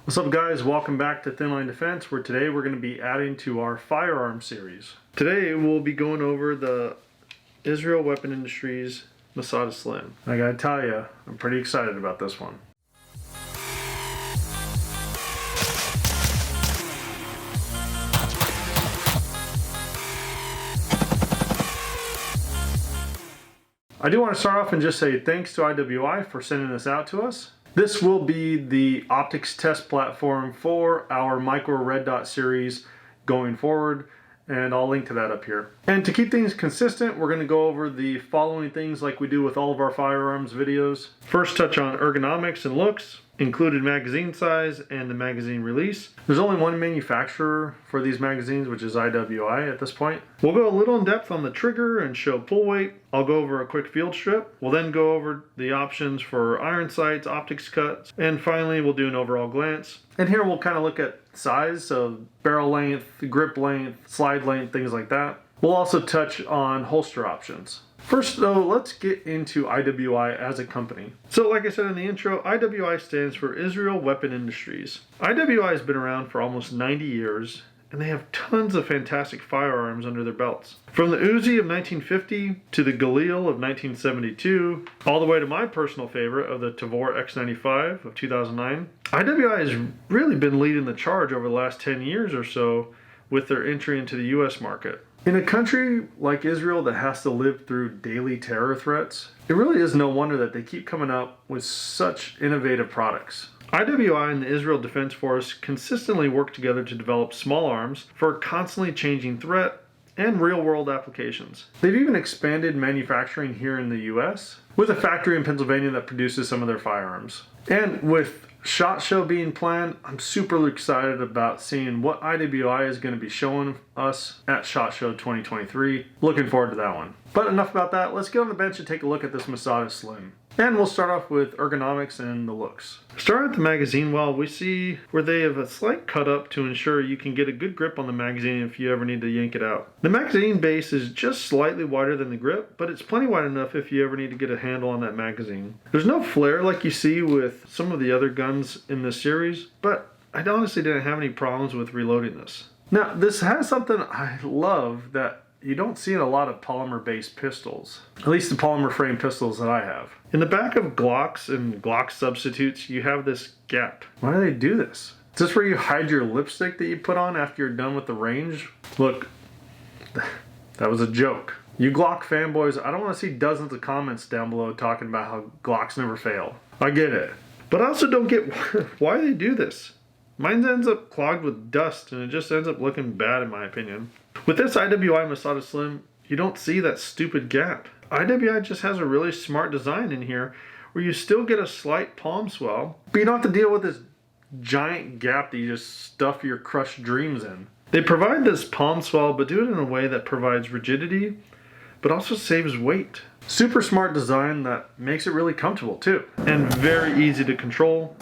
What's up guys, welcome back to Thin Line Defense, where today we're going to be adding to our firearm series. Today we'll be going over the Israel Weapon Industries Masada Slim. I gotta tell you, I'm pretty excited about this one. I do want to start off and just say thanks to IWI for sending this out to us. This will be the optics test platform for our micro red dot series going forward, and I'll link to that up here. And to keep things consistent, we're going to go over the following things like we do with all of our firearms videos. First, touch on ergonomics and looks, included magazine size and the magazine release. There's only one manufacturer for these magazines, which is IWI at this point. We'll go a little in depth on the trigger and show pull weight. I'll go over a quick field strip. We'll then go over the options for iron sights, optics cuts, and finally we'll do an overall glance. And here we'll kind of look at size, so barrel length, grip length, slide length, things like that. We'll also touch on holster options. First though, let's get into IWI as a company. So like I said in the intro, IWI stands for Israel Weapon Industries. IWI has been around for almost 90 years, and they have tons of fantastic firearms under their belts. From the Uzi of 1950 to the Galil of 1972, all the way to my personal favorite of the Tavor X95 of 2009. IWI has really been leading the charge over the last 10 years or so with their entry into the US market. In a country like Israel that has to live through daily terror threats, it really is no wonder that they keep coming up with such innovative products. IWI and the Israel Defense Force consistently work together to develop small arms for a constantly changing threat and real-world applications. They've even expanded manufacturing here in the US with a factory in Pennsylvania that produces some of their firearms. And with SHOT Show being planned, I'm super excited about seeing what IWI is going to be showing us at SHOT Show 2023. Looking forward to that one. But enough about that, let's get on the bench and take a look at this Masada Slim. And we'll start off with ergonomics and the looks. Starting at the magazine well, we see where they have a slight cut up to ensure you can get a good grip on the magazine if you ever need to yank it out. The magazine base is just slightly wider than the grip, but it's plenty wide enough if you ever need to get a handle on that magazine. There's no flare like you see with some of the other guns in this series, but I honestly didn't have any problems with reloading this. Now, this has something I love that you don't see in a lot of polymer-based pistols, at least the polymer frame pistols that I have. In the back of Glocks and Glock substitutes, you have this gap. Why do they do this? Is this where you hide your lipstick that you put on after you're done with the range? Look, that was a joke. You Glock fanboys, I don't want to see dozens of comments down below talking about how Glocks never fail. I get it. But I also don't get why they do this. Mine ends up clogged with dust and it just ends up looking bad in my opinion. With this IWI Masada Slim, you don't see that stupid gap. IWI just has a really smart design in here where you still get a slight palm swell, but you don't have to deal with this giant gap that you just stuff your crushed dreams in. They provide this palm swell, but do it in a way that provides rigidity, but also saves weight. Super smart design that makes it really comfortable too, and very easy to control.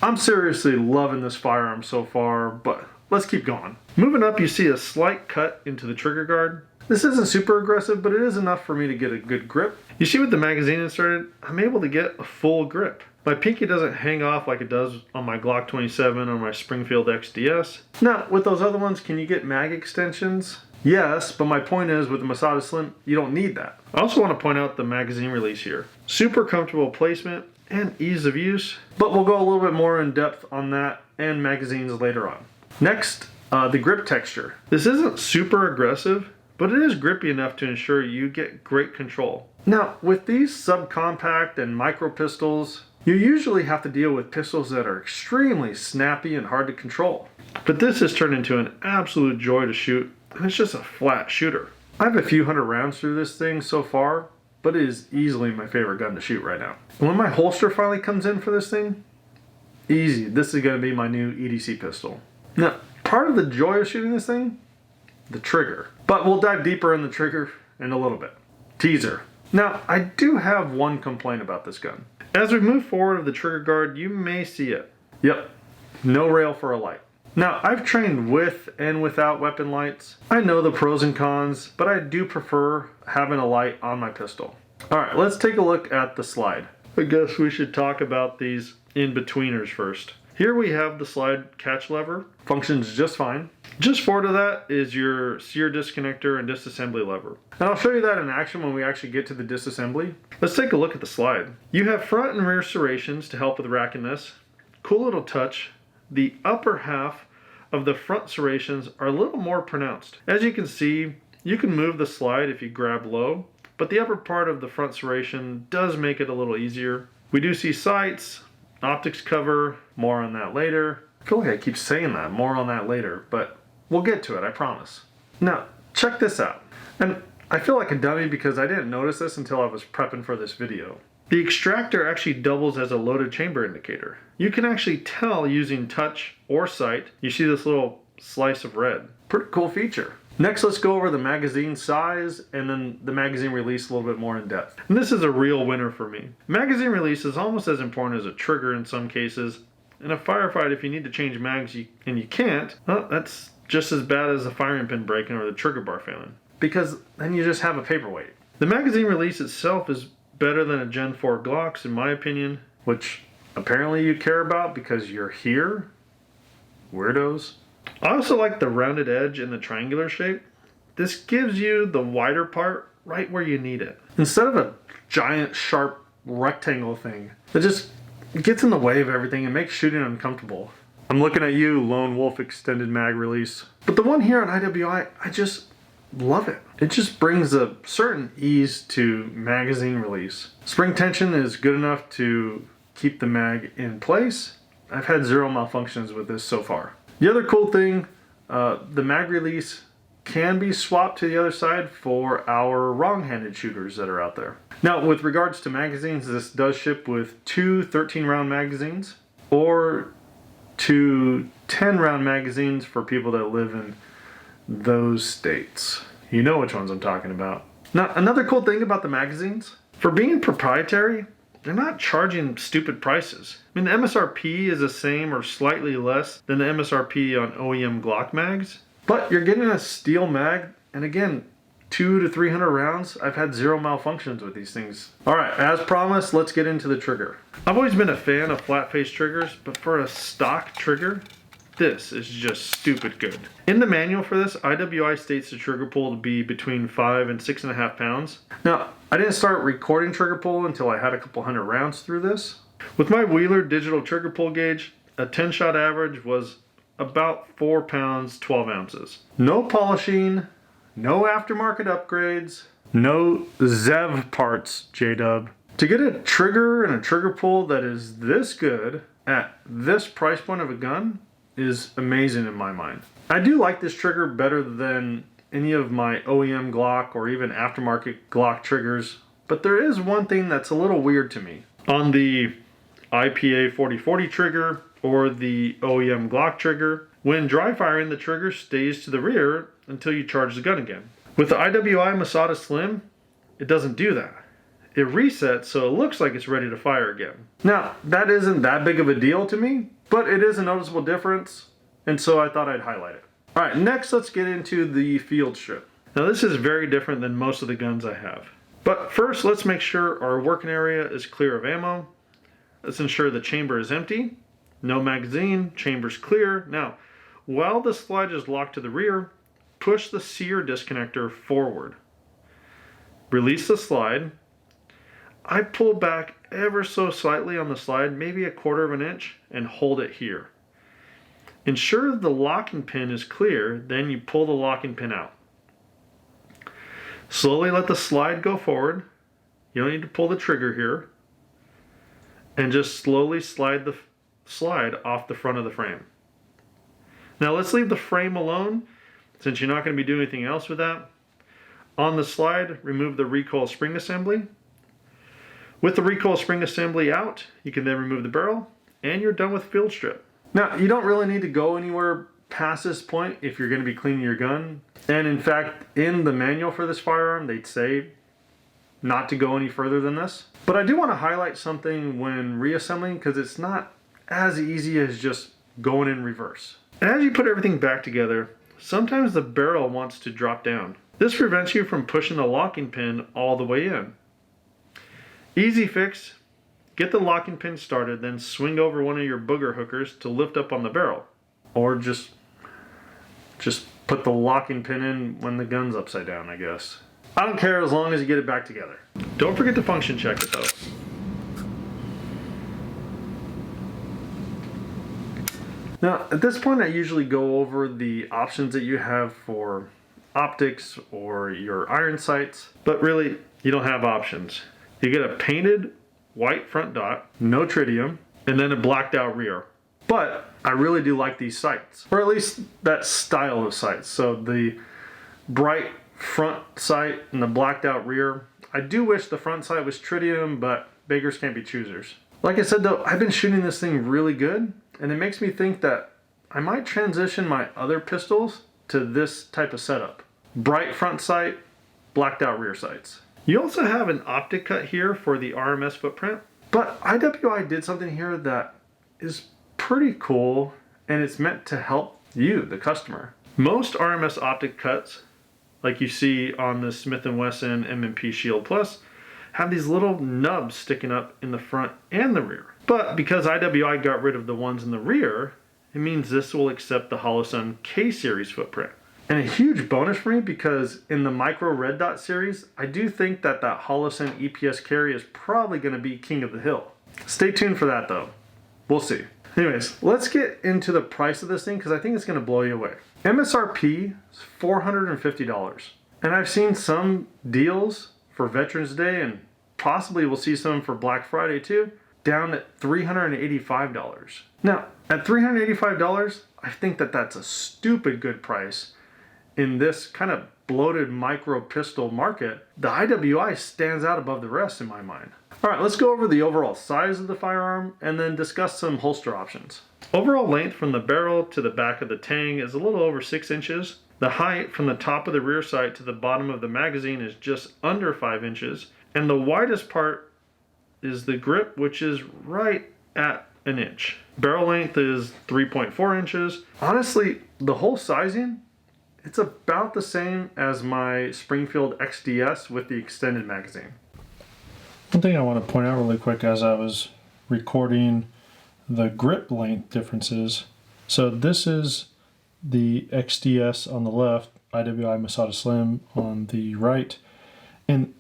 I'm seriously loving this firearm so far, but let's keep going. Moving up, you see a slight cut into the trigger guard. This isn't super aggressive, but it is enough for me to get a good grip. You see with the magazine inserted, I'm able to get a full grip. My pinky doesn't hang off like it does on my Glock 27 or my Springfield XDS. Now, with those other ones, can you get mag extensions? Yes, but my point is with the Masada Slim, you don't need that. I also want to point out the magazine release here. Super comfortable placement and ease of use, but we'll go a little bit more in depth on that and magazines later on. Next, the grip texture. This isn't super aggressive, but it is grippy enough to ensure you get great control. Now, with these subcompact and micro pistols, you usually have to deal with pistols that are extremely snappy and hard to control. But this has turned into an absolute joy to shoot, and it's just a flat shooter. I have a few hundred rounds through this thing so far, but it is easily my favorite gun to shoot right now. And when my holster finally comes in for this thing, easy, this is going to be my new EDC pistol. Now, part of the joy of shooting this thing, the trigger. But we'll dive deeper in the trigger in a little bit. Teaser. Now, I do have one complaint about this gun. As we move forward of the trigger guard, you may see it. Yep, no rail for a light. Now, I've trained with and without weapon lights. I know the pros and cons, but I do prefer having a light on my pistol. Alright, let's take a look at the slide. I guess we should talk about these in-betweeners first. Here we have the slide catch lever. Functions just fine. Just forward of that is your sear disconnector and disassembly lever. And I'll show you that in action when we actually get to the disassembly. Let's take a look at the slide. You have front and rear serrations to help with rackiness. Cool little touch. The upper half of the front serrations are a little more pronounced. As you can see, you can move the slide if you grab low, but the upper part of the front serration does make it a little easier. We do see sights, optics cover, more on that later. I feel like I keep saying that, more on that later, but we'll get to it, I promise. Now, check this out. And I feel like a dummy because I didn't notice this until I was prepping for this video. The extractor actually doubles as a loaded chamber indicator. You can actually tell using touch or sight. You see this little slice of red. Pretty cool feature. Next, let's go over the magazine size and then the magazine release a little bit more in depth. And this is a real winner for me. Magazine release is almost as important as a trigger in some cases. In a firefight, if you need to change mags and you can't, well, that's just as bad as a firing pin breaking or the trigger bar failing. Because then you just have a paperweight. The magazine release itself is better than a Gen 4 Glocks in my opinion, which apparently you care about because you're here. Weirdos. I also like the rounded edge and the triangular shape. This gives you the wider part right where you need it. Instead of a giant sharp rectangle thing that just gets in the way of everything and makes shooting uncomfortable. I'm looking at you, Lone Wolf extended mag release. But the one here on IWI, I just love it. It just brings a certain ease to magazine release. Spring tension is good enough to keep the mag in place. I've had zero malfunctions with this so far. The other cool thing, the mag release can be swapped to the other side for our wrong-handed shooters that are out there. Now, with regards to magazines, this does ship with two 13-round magazines or two 10-round magazines for people that live in those states. You know which ones I'm talking about. Now, another cool thing about the magazines, for being proprietary, they're not charging stupid prices. I mean, the MSRP is the same or slightly less than the MSRP on OEM Glock mags, but you're getting a steel mag, and again, 200 to 300 rounds. I've had zero malfunctions with these things. All right, as promised, let's get into the trigger. I've always been a fan of flat face triggers, but for a stock trigger, this is just stupid good. In the manual for this, IWI states the trigger pull to be between 5 and 6.5 pounds. Now, I didn't start recording trigger pull until I had a couple hundred rounds through this. With my Wheeler digital trigger pull gauge, a 10-shot average was about 4 pounds, 12 ounces. No polishing, no aftermarket upgrades, no ZEV parts, J-Dub. To get a trigger and a trigger pull that is this good at this price point of a gun is amazing in my mind. I do like this trigger better than any of my OEM Glock or even aftermarket Glock triggers, but there is one thing that's a little weird to me. On the IPA 4040 trigger or the OEM Glock trigger, when dry firing, the trigger stays to the rear until you charge the gun again. With the IWI Masada Slim, it doesn't do that. It resets so it looks like it's ready to fire again. Now, that isn't that big of a deal to me, but it is a noticeable difference, and so I thought I'd highlight it. All right, next let's get into the field strip. Now this is very different than most of the guns I have. But first, let's make sure our working area is clear of ammo. Let's ensure the chamber is empty. No magazine, chamber's clear. Now, while the slide is locked to the rear, push the sear disconnector forward. Release the slide. I pull back ever so slightly on the slide, maybe 1/4 of an inch, and hold it here. Ensure the locking pin is clear, then you pull the locking pin out. Slowly let the slide go forward. You don't need to pull the trigger here. And just slowly slide the slide off the front of the frame. Now let's leave the frame alone, since you're not going to be doing anything else with that. On the slide, remove the recoil spring assembly. With the recoil spring assembly out, you can then remove the barrel, and you're done with field strip. Now, you don't really need to go anywhere past this point if you're going to be cleaning your gun. And in fact, in the manual for this firearm, they'd say not to go any further than this. But I do want to highlight something when reassembling, because it's not as easy as just going in reverse. And as you put everything back together, sometimes the barrel wants to drop down. This prevents you from pushing the locking pin all the way in. Easy fix, get the locking pin started, then swing over one of your booger hookers to lift up on the barrel. Or just put the locking pin in when the gun's upside down, I guess. I don't care as long as you get it back together. Don't forget to function check it though. Now, at this point I usually go over the options that you have for optics or your iron sights, but really you don't have options. You get a painted white front dot, no tritium, and then a blacked out rear. But I really do like these sights, or at least that style of sights. So the bright front sight and the blacked out rear. I do wish the front sight was tritium, but beggars can't be choosers. Like I said though, I've been shooting this thing really good, and it makes me think that I might transition my other pistols to this type of setup. Bright front sight, blacked out rear sights. You also have an optic cut here for the RMS footprint, but IWI did something here that is pretty cool, and it's meant to help you, the customer. Most RMS optic cuts, like you see on the Smith & Wesson M&P Shield Plus, have these little nubs sticking up in the front and the rear. But because IWI got rid of the ones in the rear, it means this will accept the Holosun K-Series footprint. And a huge bonus for me, because in the Micro Red Dot series, I do think that Holosun EPS carry is probably going to be king of the hill. Stay tuned for that though. We'll see. Anyways, let's get into the price of this thing, because I think it's going to blow you away. MSRP is $450. And I've seen some deals for Veterans Day, and possibly we'll see some for Black Friday too, down at $385. Now, at $385, I think that that's a stupid good price. In this kind of bloated micro pistol market, the IWI stands out above the rest in my mind. Alright, let's go over the overall size of the firearm and then discuss some holster options. Overall length from the barrel to the back of the tang is a little over 6 inches. The height from the top of the rear sight to the bottom of the magazine is just under 5 inches. And the widest part is the grip, which is right at an inch. Barrel length is 3.4 inches. Honestly, the whole sizing, it's about the same as my Springfield XDS with the extended magazine. One thing I want to point out really quick as I was recording the grip length differences. So this is the XDS on the left, IWI Masada Slim on the right, and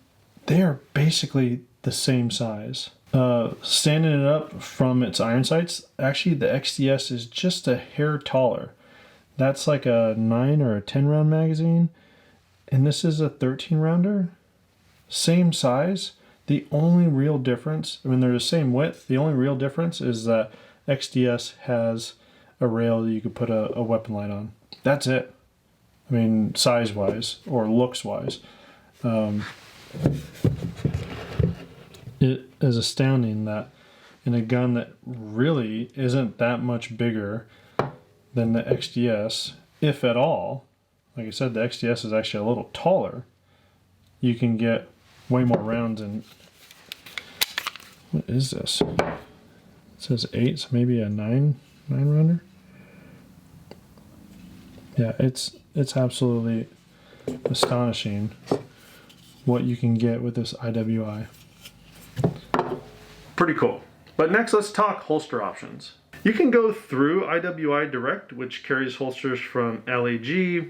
they are basically the same size. Standing it up from its iron sights, actually the XDS is just a hair taller. That's like a 9 or a 10 round magazine, and this is a 13 rounder. Same size. The only real difference, I mean, they're the same width. The only real difference is that XDS has a rail that you could put a weapon light on. That's it. I mean, size-wise or looks-wise. It is astounding that in a gun that really isn't that much bigger than the XDS, if at all, like I said, the XDS is actually a little taller, you can get way more rounds. And what is this? It says 8, so maybe a 9 rounder. Yeah, it's absolutely astonishing what you can get with this IWI. Pretty cool. But next, let's talk holster options. You can go through IWI Direct, which carries holsters from LAG,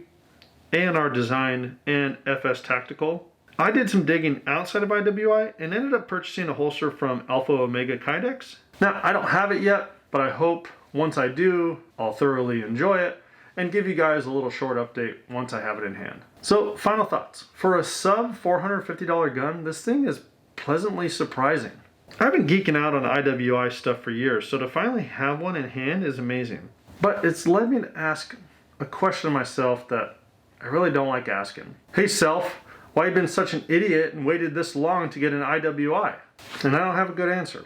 A&R Design, and FS Tactical. I did some digging outside of IWI and ended up purchasing a holster from Alpha Omega Kydex. Now, I don't have it yet, but I hope once I do, I'll thoroughly enjoy it and give you guys a little short update once I have it in hand. So, final thoughts. For a sub $450 gun, this thing is pleasantly surprising. I've been geeking out on IWI stuff for years, so to finally have one in hand is amazing. But it's led me to ask a question of myself that I really don't like asking. Hey self, why have you been such an idiot and waited this long to get an IWI? And I don't have a good answer.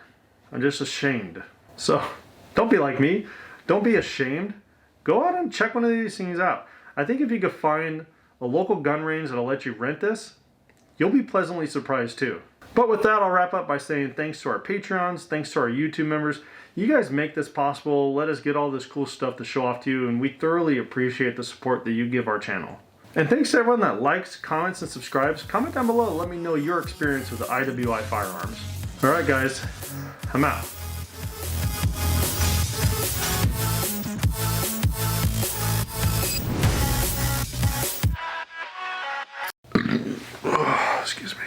I'm just ashamed. So don't be like me. Don't be ashamed. Go out and check one of these things out. I think if you could find a local gun range that'll let you rent this, you'll be pleasantly surprised too. But with that, I'll wrap up by saying thanks to our Patreons, thanks to our YouTube members. You guys make this possible, let us get all this cool stuff to show off to you, and we thoroughly appreciate the support that you give our channel. And thanks to everyone that likes, comments, and subscribes. Comment down below and let me know your experience with the IWI firearms. Alright guys, I'm out. Excuse me.